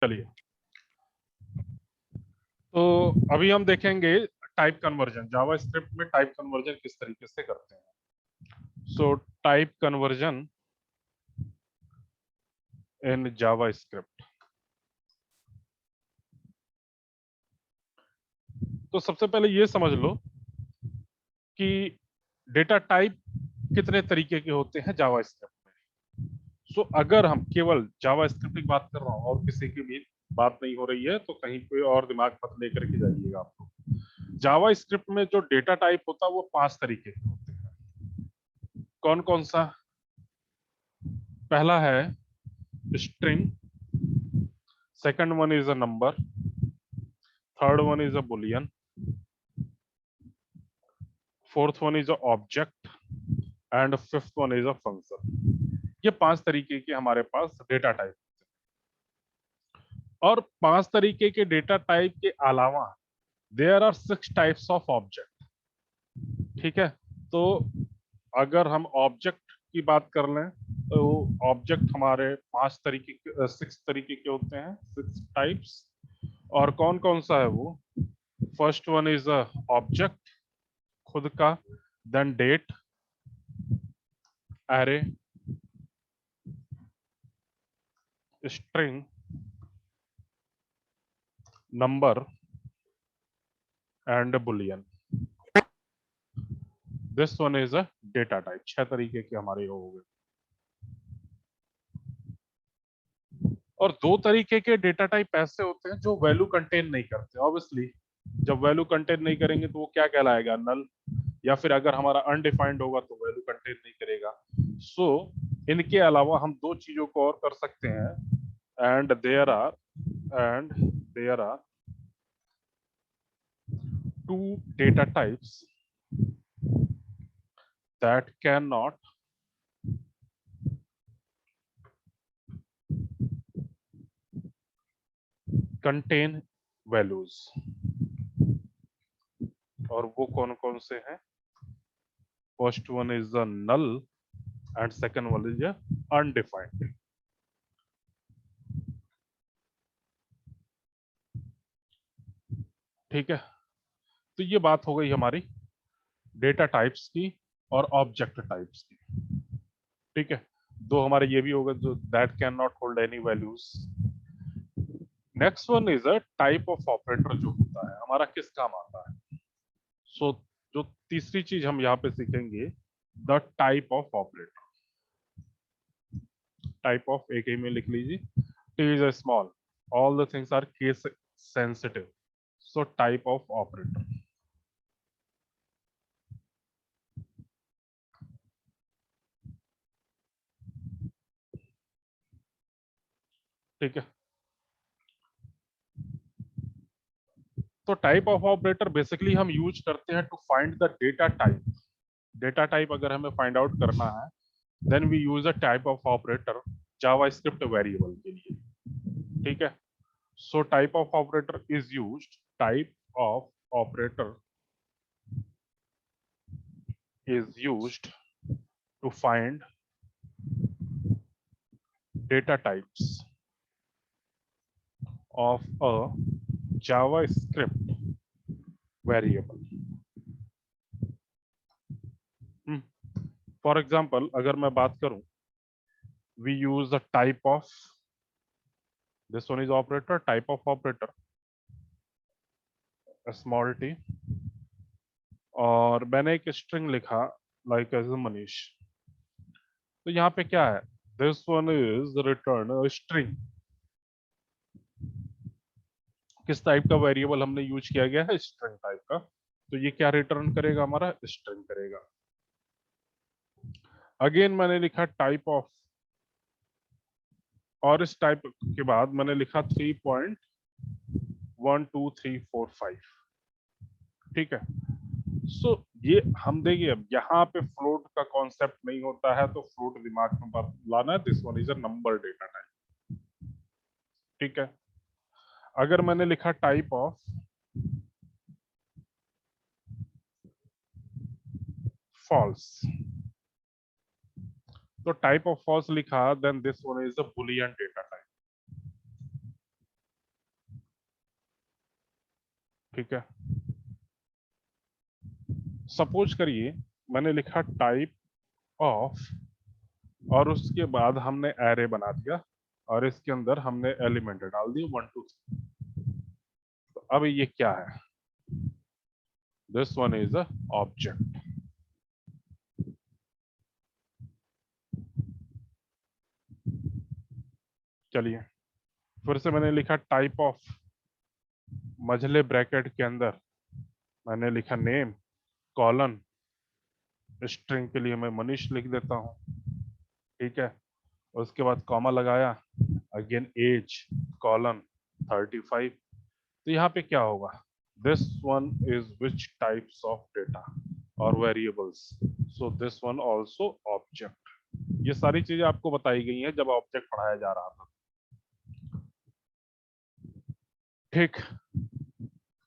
चलिए, तो अभी हम देखेंगे टाइप कन्वर्जन। जावा स्क्रिप्ट में टाइप कन्वर्जन किस तरीके से करते हैं। So type conversion in Java script. तो सबसे पहले ये समझ लो कि डेटा टाइप कितने तरीके के होते हैं जावा स्क्रिप्ट में। सो अगर हम केवल जावा स्क्रिप्ट की बात कर रहा हूं और किसी की भी बात नहीं हो रही है तो कहीं पे और दिमाग मत लेकर के जाइएगा आप लोग। जावा स्क्रिप्ट में जो डेटा टाइप होता है वो 5 तरीके के होते हैं। कौन कौन सा? पहला है string, second one is a number, third one is a Boolean, fourth one is a object and fifth one is a function. ये 5 तरीके के हमारे पास डेटा टाइप। और 5 तरीके के डेटा टाइप के अलावा there are 6 types of object. ठीक है, तो अगर हम ऑब्जेक्ट की बात कर लें तो ऑब्जेक्ट हमारे 5 तरीके के 6 तरीके के होते हैं, 6 टाइप्स। और कौन कौन सा है वो? First one is a object, खुद का, then date, array, string, number and boolean. This one is a data type. 6 तरीके के हमारे हो गए। और 2 तरीके के डेटा टाइप ऐसे होते हैं जो वैल्यू कंटेन नहीं करते। ऑब्वियसली जब वैल्यू कंटेन नहीं करेंगे तो वो क्या कहलाएगा? नल। या फिर अगर हमारा अनडिफाइंड होगा तो वैल्यू कंटेन नहीं करेगा। सो इनके अलावा हम 2 चीजों को और कर सकते हैं। And there are 2 data types that cannot contain values। और वो कौन कौन से हैं? First one is a null and second one is undefined. ठीक है, तो ये बात हो गई हमारी डेटा टाइप्स की और ऑब्जेक्ट टाइप्स की। ठीक है, दो हमारे ये भी होगा जो that can not hold any values. Next one is a type of operator, जो होता है हमारा किस काम आता है। सो जो तीसरी चीज हम यहाँ पे सीखेंगे, the type of operator. Type of एक ही में लिख लीजिए, T is a small, all the things are case sensitive. So type of operator. ठीक है, तो टाइप ऑफ ऑपरेटर बेसिकली हम यूज करते हैं to find the data type. Data type अगर हमें फाइंड आउट करना है then we use a type of operator JavaScript variable के लिए। ठीक है, so type of operator is used, type of operator is used to find data types of a JavaScript variable. For example, अगर मैं बात करूं, we use the type of, this one is operator, type of operator, a small t, और मैंने एक string लिखा like as a Manish. तो यहाँ पे क्या है? This one is return a string। किस टाइप का वेरिएबल हमने यूज किया गया है? स्ट्रिंग टाइप का। तो ये क्या रिटर्न करेगा? हमारा स्ट्रिंग करेगा। अगेन मैंने लिखा टाइप ऑफ, और इस टाइप के बाद मैंने लिखा 3.12345। ठीक है, सो ये हम देखिए, अब यहाँ पे फ्लोट का कॉन्सेप्ट नहीं होता है तो फ्लोट दिमाग में लाना है। This one is a number data type. ठीक है, अगर मैंने लिखा टाइप ऑफ फॉल्स, तो टाइप ऑफ फॉल्स लिखा, then this one is a boolean data type. ठीक है, सपोज करिए मैंने लिखा टाइप ऑफ, और उसके बाद हमने एरे बना दिया और इसके अंदर हमने एलिमेंट डाल दिए 1 2 3। तो अब ये क्या है? This one is a object. चलिए फिर से मैंने लिखा टाइप ऑफ, मझले ब्रैकेट के अंदर मैंने लिखा नेम, कॉलन, स्ट्रिंग के लिए मैं मनीष लिख देता हूं। ठीक है, उसके बाद कॉमा लगाया, अगेन एज, कॉलन 35। तो यहाँ पे क्या होगा? This one is which types of data और variables, so this one also object. ये सारी चीजें आपको बताई गई हैं जब ऑब्जेक्ट पढ़ाया जा रहा था। ठीक,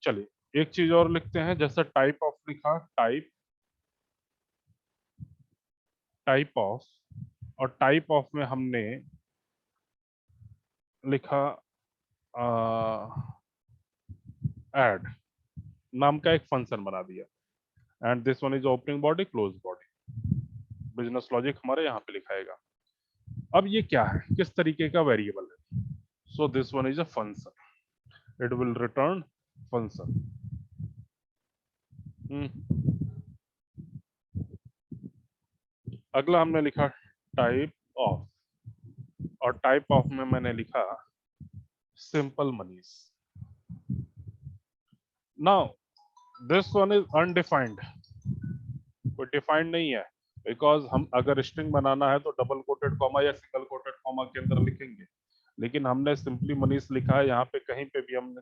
चलिए एक चीज और लिखते हैं, जैसे टाइप ऑफ लिखा, टाइप, टाइप ऑफ, और टाइप ऑफ में हमने लिखा ऐड नाम का एक फंक्शन बना दिया, and this one is opening body close body. Business logic हमारे यहाँ पे लिखाएगा। अब ये क्या है, किस तरीके का वेरिएबल है? सो this one is a function, it will return function. अगला हमने लिखा टाइप ऑफ, और टाइप ऑफ में मैंने लिखा simple Manish. Now this one is undefined, कोई डिफाइंड नहीं है, बिकॉज हम अगर स्ट्रिंग बनाना है तो डबल कोटेड कॉमा या सिंगल कोटेड कॉमा के अंदर लिखेंगे, लेकिन हमने सिंपली मनीष लिखा है, यहाँ पे कहीं पे भी हमने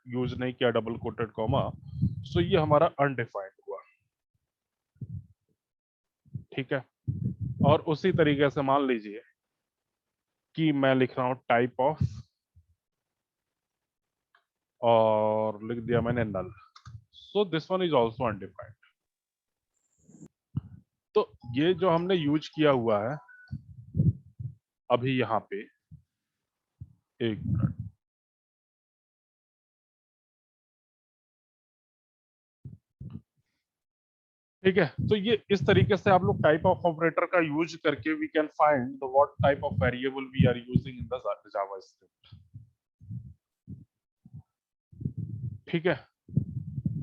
यूज नहीं किया डबल कोटेड कॉमा, सो ये हमारा अनडिफाइंड हुआ। ठीक है, और उसी तरीके से मान लीजिए कि मैं लिख रहा हूं टाइप ऑफ, और लिख दिया मैंने null, so this one is also undefined. तो ये जो हमने यूज किया हुआ है अभी यहाँ पे, एक मिनट, ठीक है, तो ये इस तरीके से आप लोग टाइप ऑफ ऑपरेटर का यूज करके we can find the what type of variable we are using in the JavaScript. ठीक है,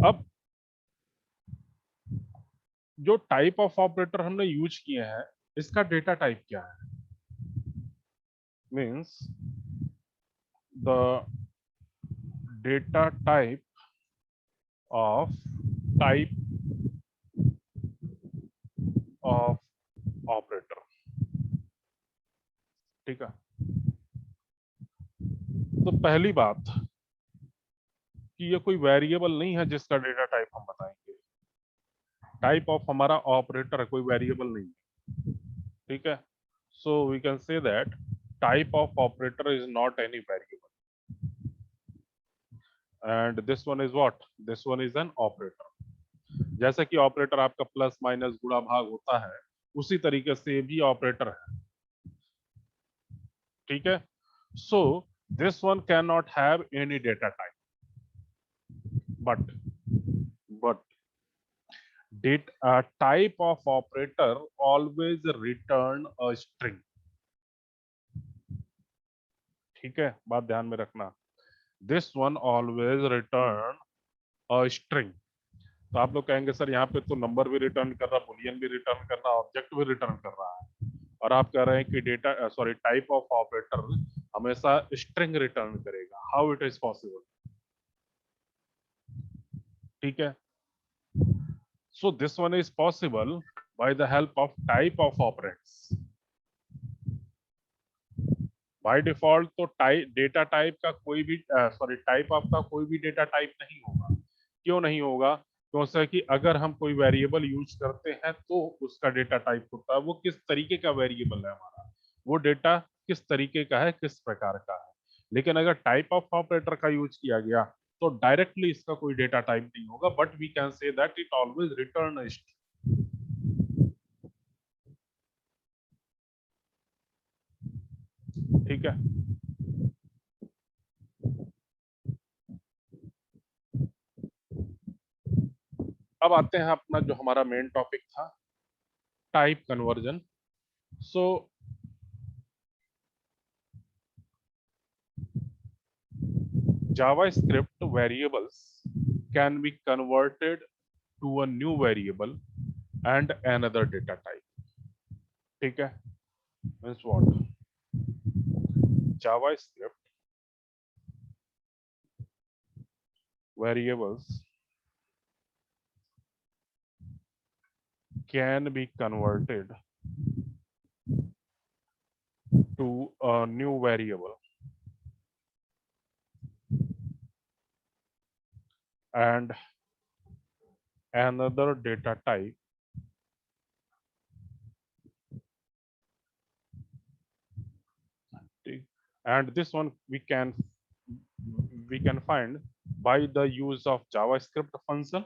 अब जो टाइप ऑफ ऑपरेटर हमने यूज किए हैं, इसका डेटा टाइप क्या है? Means the data type of type of operator. ठीक है, तो पहली बात कि ये कोई वेरिएबल नहीं है जिसका डेटा टाइप हम बताएंगे। टाइप ऑफ हमारा ऑपरेटर है, कोई वेरिएबल नहीं है। ठीक है, so we can say that type of operator is not any variable, and this one is what, this one is an operator. जैसे कि ऑपरेटर आपका प्लस माइनस गुणा भाग होता है, उसी तरीके से भी ऑपरेटर है। ठीक है, सो this one can not have any data type, but a type of operator always return a string। ठीक है, बात ध्यान में रखना, this one always return a string. तो आप लोग कहेंगे सर यहाँ पे तो नंबर भी रिटर्न कर रहा, बुलियन भी रिटर्न कर रहा, ऑब्जेक्ट भी रिटर्न कर रहा है, और आप कह रहे हैं कि data sorry type of operator हमेशा स्ट्रिंग रिटर्न करेगा, हाउ इट इज पॉसिबल? ठीक है, सो this one is possible by the help of type of operands. By default तो डेटा टाइप का कोई भी सॉरी टाइप ऑफ का कोई भी डेटा टाइप नहीं होगा। क्यों नहीं होगा? क्योंकि कि अगर हम कोई वेरिएबल यूज करते हैं तो उसका डेटा टाइप होता है, वो किस तरीके का वेरिएबल है हमारा, वो डेटा किस तरीके का है, किस प्रकार का है। लेकिन अगर टाइप ऑफ ऑपरेटर का यूज किया गया तो डायरेक्टली इसका कोई डेटा टाइप नहीं होगा, but we can say that it always return. ठीक है, अब आते हैं अपना जो हमारा मेन टॉपिक था, type conversion. So JavaScript variables can be converted to a new variable and another data type. ठीक है, means what? JavaScript variables can be converted to a new variable and another data type and this one we can find by the use of JavaScript function,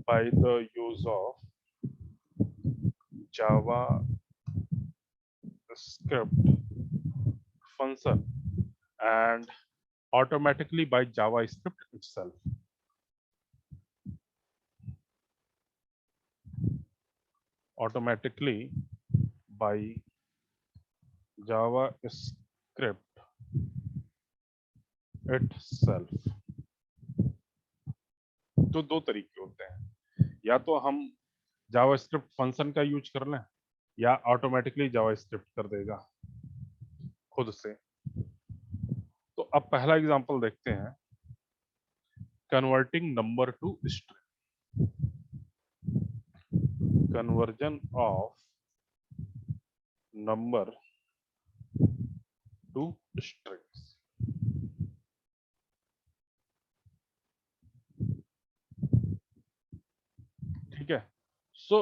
by the use of JavaScript function and automatically by JavaScript itself. Automatically by JavaScript itself. तो दो तरीके होते हैं, या तो हम JavaScript function का use कर लें या ऑटोमेटिकली JavaScript कर देगा खुद से। तो अब पहला एग्जांपल देखते हैं, converting number to string, conversion of number to strings. ठीक है, so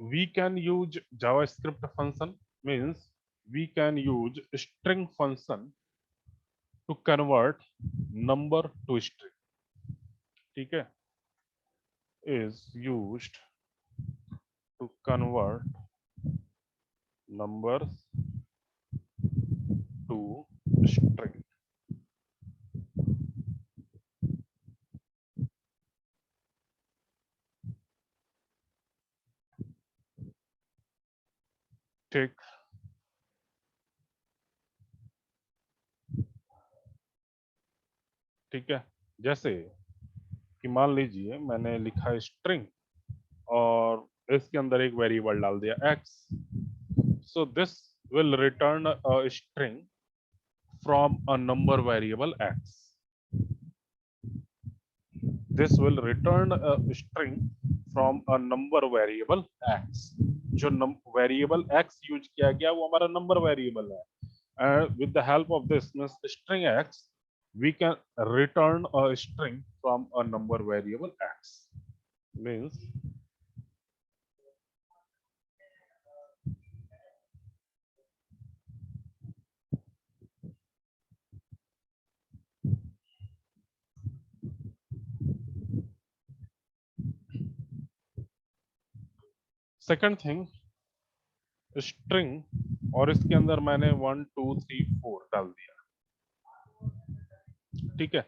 we can use JavaScript function, means we can use string function to convert number to string. ठीक है, is used to convert numbers to string। ठीक, ठीक है, जैसे कि मान लीजिए मैंने लिखा स्ट्रिंग और इसके अंदर एक वेरिएबल डाल दिया x, so this will return a string from a number variable x। this will return a string from a number variable x। जो वेरिएबल x यूज किया गया वो हमारा नंबर वेरिएबल है, and with the help of this means string x we can return a string from a number variable x, means second thing, string और इसके अंदर मैंने 1 2 3 4 डाल दिया। ठीक है,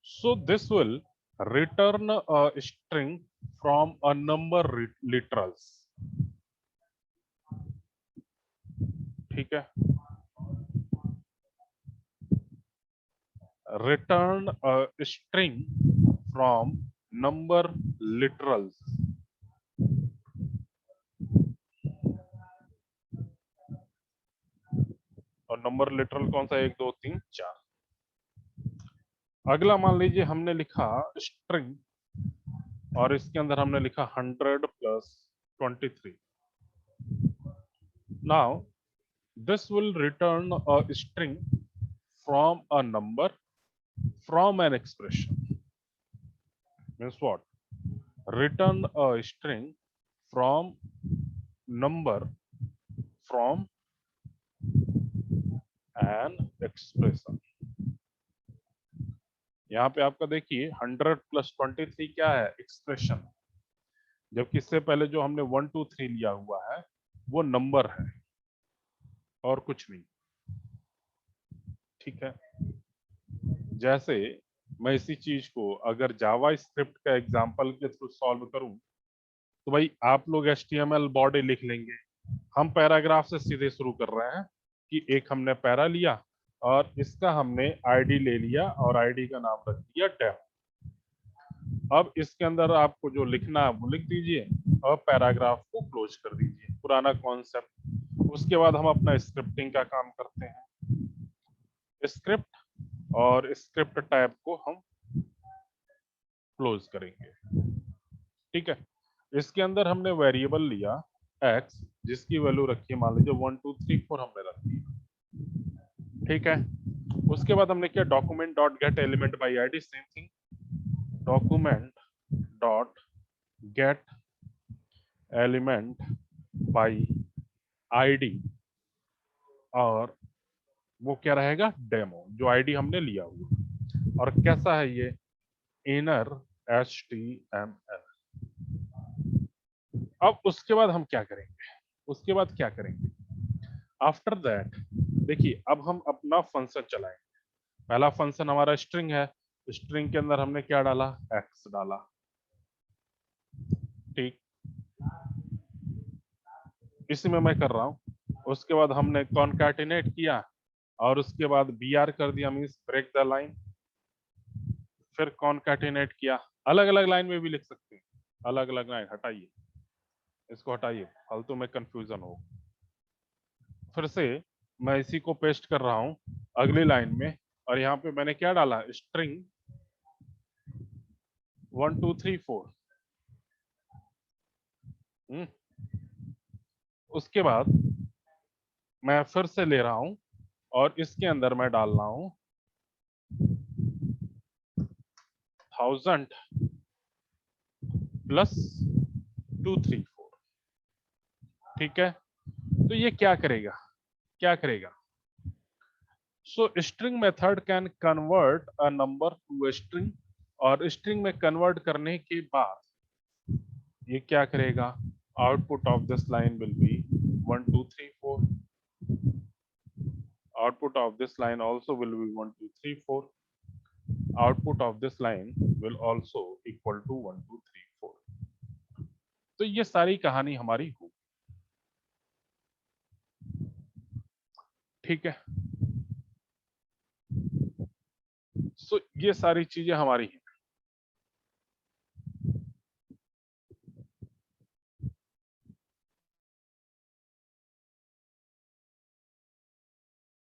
so this will return a string from a number literals. ठीक है, return a string from number literals. और नंबर लिटरल कौन सा, 1 2 3 4। अगला मान लीजिए हमने लिखा स्ट्रिंग और इसके अंदर हमने लिखा 100 plus 23। Now this will return a string from a number from an expression, means what, return a string from number from an expression. यहाँ पे आपका देखिए 100 प्लस 23 क्या है, एक्सप्रेशन, जबकि इससे पहले जो हमने 1 2 3 लिया हुआ है वो नंबर है और कुछ नहीं। ठीक है, जैसे मैं इसी चीज को अगर जावा स्क्रिप्ट का एग्जांपल के थ्रू सॉल्व करूं, तो भाई आप लोग HTML बॉडी लिख लेंगे, हम पैराग्राफ से सीधे शुरू कर रहे हैं कि एक हमने पैरा लिया और इसका हमने आईडी ले लिया और आईडी का नाम रख दिया डेमो। अब इसके अंदर आपको जो लिखना है वो लिख दीजिए और पैराग्राफ को क्लोज कर दीजिए, पुराना कॉन्सेप्ट। उसके बाद हम अपना स्क्रिप्टिंग का काम करते हैं। स्क्रिप्ट और स्क्रिप्ट टाइप को हम क्लोज करेंगे। ठीक है, इसके अंदर हमने वेरिएबल लिया x, जिसकी वैल्यू रखी है मान लीजिए 1 2 3 4 हमने रख दी। ठीक है, उसके बाद हमने किया document dot gate element by ID, same thing, document dot gate element by ID, और वो क्या रहेगा, डेमो, जो आईडी हमने लिया हुआ। और कैसा है ये, इनर HTML। अब उसके बाद हम क्या करेंगे, उसके बाद क्या करेंगे, आफ्टर दैट देखिए अब हम अपना फंक्शन चलाएंगे। पहला फंक्शन हमारा स्ट्रिंग है, स्ट्रिंग के अंदर हमने क्या डाला, x डाला। ठीक, इसी में मैं कर रहा हूं। उसके बाद हमने कॉन्कैटिनेट किया और उसके बाद br कर दिया, मींस ब्रेक द लाइन। फिर कॉन्कैटिनेट किया, अलग अलग लाइन में भी लिख सकते हैं, अलग अलग लाइन, हटाइए इसको, हटाइए, फालतू में कंफ्यूजन हो। फिर से मैं इसी को पेस्ट कर रहा हूं अगली लाइन में, और यहाँ पे मैंने क्या डाला, स्ट्रिंग 1 2 3 4। उसके बाद मैं फिर से ले रहा हूं और इसके अंदर मैं डाल रहा हूं 1000 प्लस 2 3 4। ठीक है, तो ये क्या करेगा, क्या करेगा, सो string method can convert a number two a string, और स्ट्रिंग में कन्वर्ट करने के बाद ये क्या करेगा, output of this line will be 1 2 3 4, output of this line also will be 1 2 3 4, output of this line will also equal to 1 2 3 4। तो ये सारी कहानी हमारी हो, ठीक है। सो ये सारी चीजें हमारी हैं।